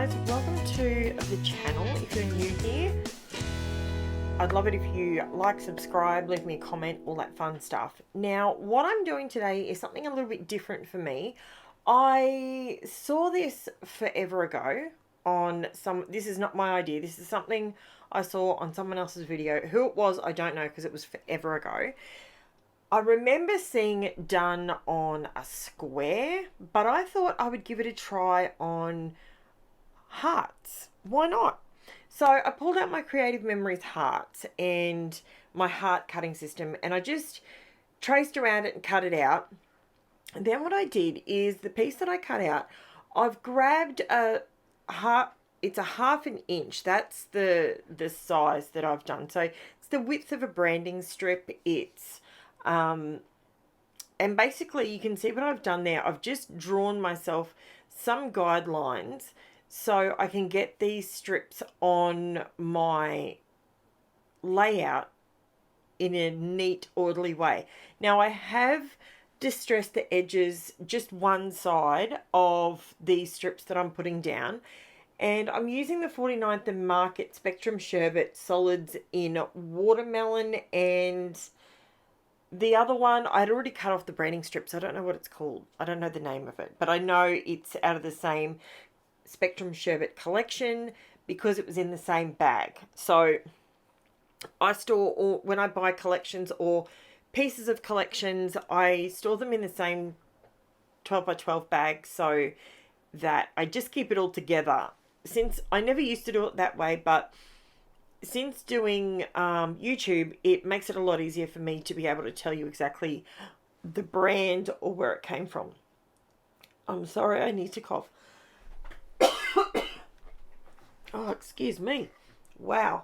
guys, welcome to the channel. If you're new here, I'd love it if you like, subscribe, leave me a comment, all that fun stuff. Now, what I'm doing today is something a little bit different for me. I saw this forever ago on this is not my idea, this is something I saw on someone else's video. Who it was, I don't know, because it was forever ago. I remember seeing it done on a square, but I thought I would give it a try on hearts. Why not? So I pulled out my Creative Memories hearts and my heart cutting system, and I just traced around it and cut it out. And then what I did is the piece that I cut out, I've grabbed a heart. It's a 1/2 inch. That's the size that I've done. So it's the width of a branding strip. It's and basically you can see what I've done there. I've just drawn myself some guidelines so I can get these strips on my layout in a neat, orderly way. Now I have distressed the edges, just one side of these strips that I'm putting down. And I'm using the 49th and Market Spectrum Sherbet solids in watermelon, and the other one, I'd already cut off the branding strips. I don't know what it's called. I don't know the name of it, but I know it's out of the same Spectrum Sherbet collection because it was in the same bag. So I store when I buy collections or pieces of collections, I store them in the same 12 by 12 bag so that I just keep it all together. Since I never used to do it that way, but since doing YouTube, it makes it a lot easier for me to be able to tell you exactly the brand or where it came from. I'm sorry, I need to cough. Oh, excuse me. Wow.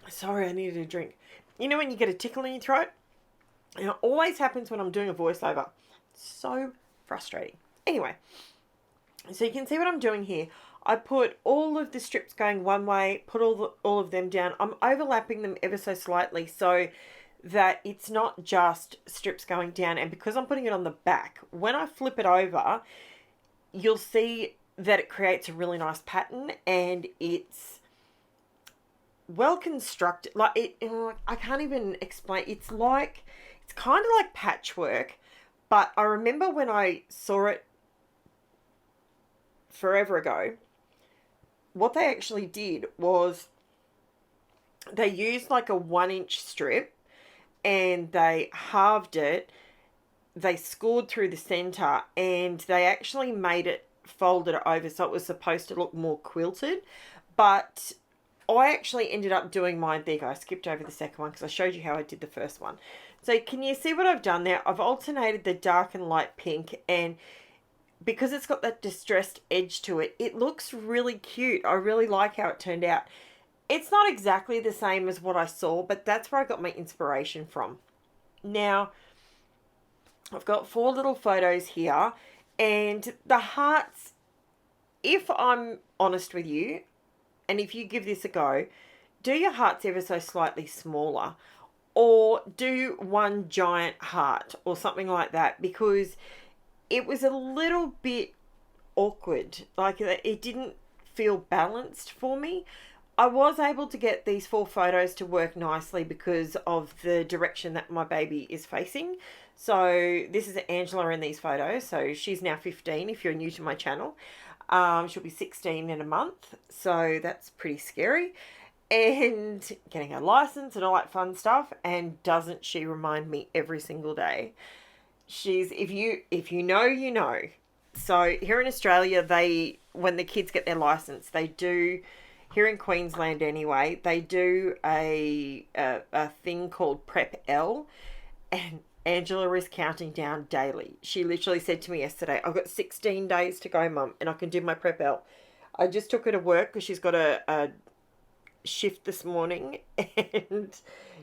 Sorry, I needed a drink. You know when you get a tickle in your throat? And it always happens when I'm doing a voiceover. It's so frustrating. Anyway, so you can see what I'm doing here. I put all of the strips going one way, put all of them down. I'm overlapping them ever so slightly so that it's not just strips going down. And because I'm putting it on the back, when I flip it over, you'll see that it creates a really nice pattern, and it's well constructed. Like I can't even explain. It's kind of like patchwork, but I remember when I saw it forever ago, what they actually did was they used like a 1-inch strip and they halved it. They scored through the center and they actually made it, folded it over so it was supposed to look more quilted. But I actually ended up doing mine. There you go. I skipped over the second one because I showed you how I did the first one. So can you see what I've done there? I've alternated the dark and light pink, and because it's got that distressed edge to it, it looks really cute. I really like how it turned out. It's not exactly the same as what I saw, but that's where I got my inspiration from. Now, I've got 4 little photos here, and the hearts, if I'm honest with you, and if you give this a go, do your hearts ever so slightly smaller, or do one giant heart or something like that, because it was a little bit awkward. Like, it didn't feel balanced for me. I was able to get these 4 photos to work nicely because of the direction that my baby is facing. So this is Angela in these photos. So she's now 15 if you're new to my channel. She'll be 16 in a month. So that's pretty scary. And getting her license and all that fun stuff. And doesn't she remind me every single day? If you know, you know. So here in Australia, when the kids get their license, they do, here in Queensland anyway, they do a thing called Prep L, and Angela is counting down daily. She literally said to me yesterday, I've got 16 days to go, Mum, and I can do my Prep L. I just took her to work because she's got a shift this morning, and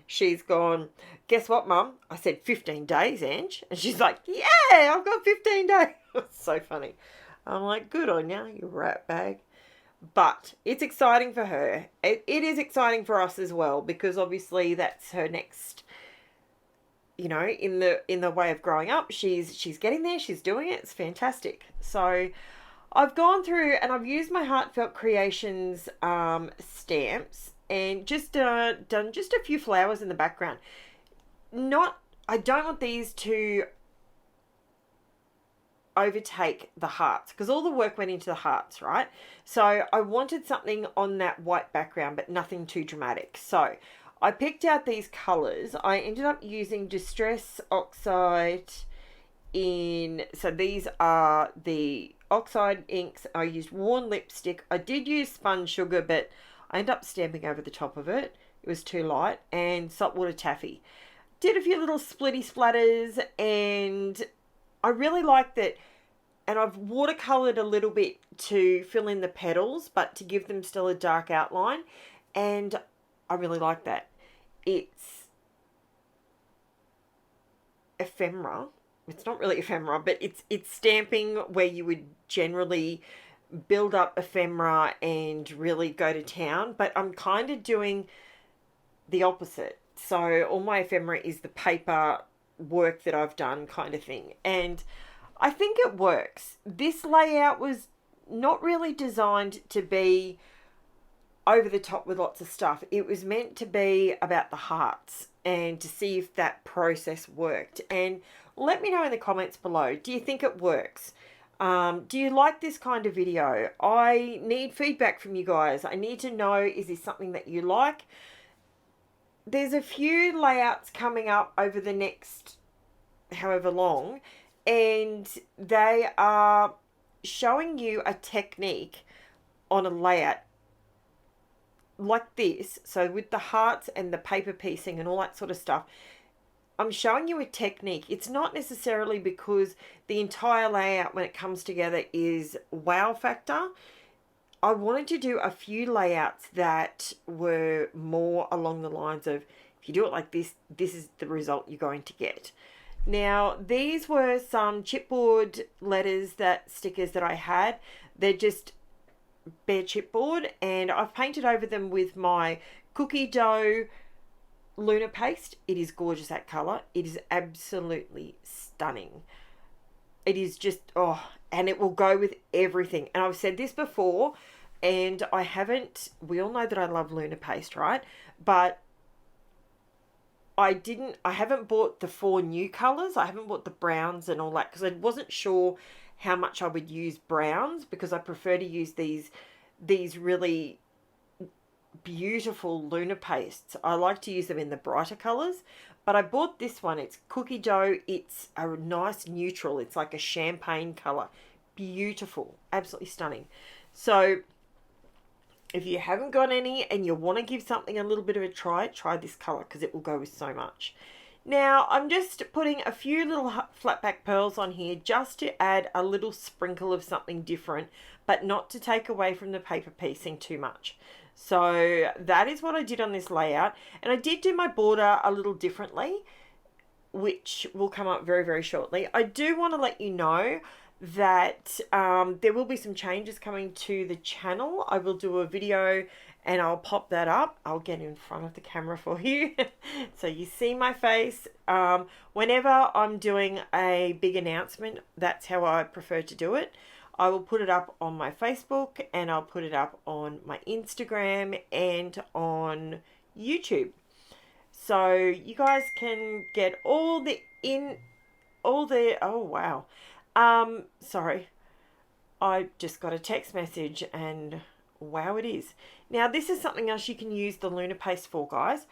she's gone, guess what, Mum? I said 15 days, Ange. And she's like, yeah, I've got 15 days. It's so funny. I'm like, good on you, you rat bag. But it's exciting for her. It is exciting for us as well, because obviously that's her next in the way of growing up, she's getting there, she's doing it, it's fantastic. So I've gone through and I've used my Heartfelt Creations stamps and just done just a few flowers in the background. I don't want these to overtake the hearts because all the work went into the hearts, right? So I wanted something on that white background, but nothing too dramatic. So I picked out these colors. I ended up using Distress Oxide so these are the oxide inks. I used Worn Lipstick. I did use Spun Sugar, but I ended up stamping over the top of it. It was too light. And Saltwater Taffy. Did a few little splitty splatters, and I really like that. And I've watercolored a little bit to fill in the petals, but to give them still a dark outline. And I really like that. It's ephemera. It's not really ephemera, but it's stamping where you would generally build up ephemera and really go to town. But I'm kind of doing the opposite. So all my ephemera is the paper work that I've done kind of thing. And I think it works. This layout was not really designed to be over the top with lots of stuff. It was meant to be about the hearts and to see if that process worked. And let me know in the comments below, do you think it works? Do you like this kind of video? I need feedback from you guys. I need to know, is this something that you like? There's a few layouts coming up over the next however long, and they are showing you a technique on a layout like this. So with the hearts and the paper piecing and all that sort of stuff, I'm showing you a technique. It's not necessarily because the entire layout when it comes together is wow factor. I wanted to do a few layouts that were more along the lines of, if you do it like this, this is the result you're going to get. Now, these were some chipboard stickers that I had. They're just bare chipboard, and I've painted over them with my cookie dough Lunar paste. It is gorgeous, that colour. It is absolutely stunning. It is just, and it will go with everything. And I've said this before, and we all know that I love Lunar paste, right? But I haven't bought the 4 new colours. I haven't bought the browns and all that because I wasn't sure how much I would use browns, because I prefer to use these really beautiful Lunar pastes. I like to use them in the brighter colours, but I bought this one. It's cookie dough. It's a nice neutral. It's like a champagne colour. Beautiful. Absolutely stunning. So if you haven't got any and you want to give something a little bit of a try this colour because it will go with so much. Now, I'm just putting a few little flat back pearls on here just to add a little sprinkle of something different, but not to take away from the paper piecing too much. So that is what I did on this layout. And I did do my border a little differently, which will come up very, very shortly. I do want to let you know that there will be some changes coming to the channel. I will do a video and I'll pop that up. I'll get in front of the camera for you so you see my face. Whenever I'm doing a big announcement, that's how I prefer to do it. I will put it up on my Facebook, and I'll put it up on my Instagram and on YouTube. So you guys can get oh wow. Sorry. I just got a text message and wow it is. Now this is something else you can use the Lunar paste for, guys.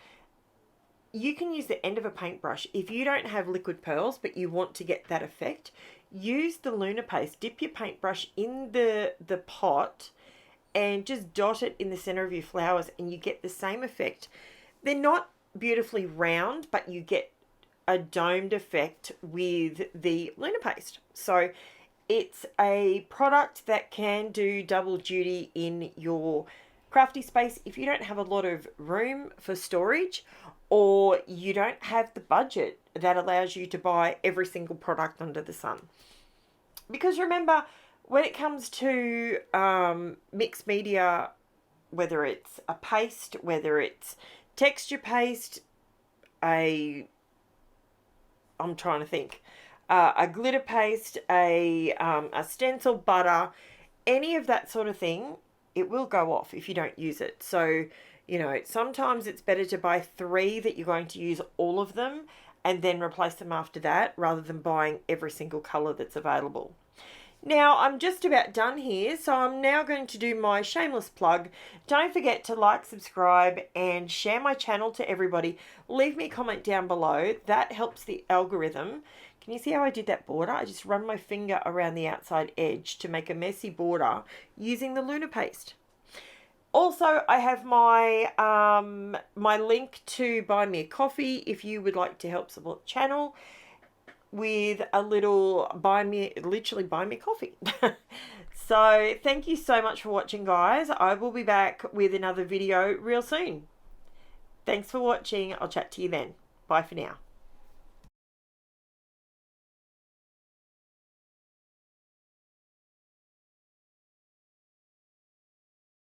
You can use the end of a paintbrush. If you don't have liquid pearls but you want to get that effect, use the Lunar paste. Dip your paintbrush in the pot and just dot it in the center of your flowers and you get the same effect. They're not beautifully round, but you get a domed effect with the Lunar paste. So it's a product that can do double duty in your crafty space if you don't have a lot of room for storage, or you don't have the budget that allows you to buy every single product under the sun. Because remember, when it comes to mixed media, whether it's a paste, whether it's texture paste, a I'm trying to think, a glitter paste, a stencil butter, any of that sort of thing, it will go off if you don't use it. So, you know, sometimes it's better to buy 3 that you're going to use all of them and then replace them after that rather than buying every single colour that's available. Now, I'm just about done here, so I'm now going to do my shameless plug. Don't forget to like, subscribe, and share my channel to everybody. Leave me a comment down below. That helps the algorithm. Can you see how I did that border? I just run my finger around the outside edge to make a messy border using the Luna paste. Also, I have my my link to buy me a coffee if you would like to help support the channel with a little literally buy me coffee. So thank you so much for watching, guys. I will be back with another video real soon. Thanks for watching. I'll chat to you then. Bye for now.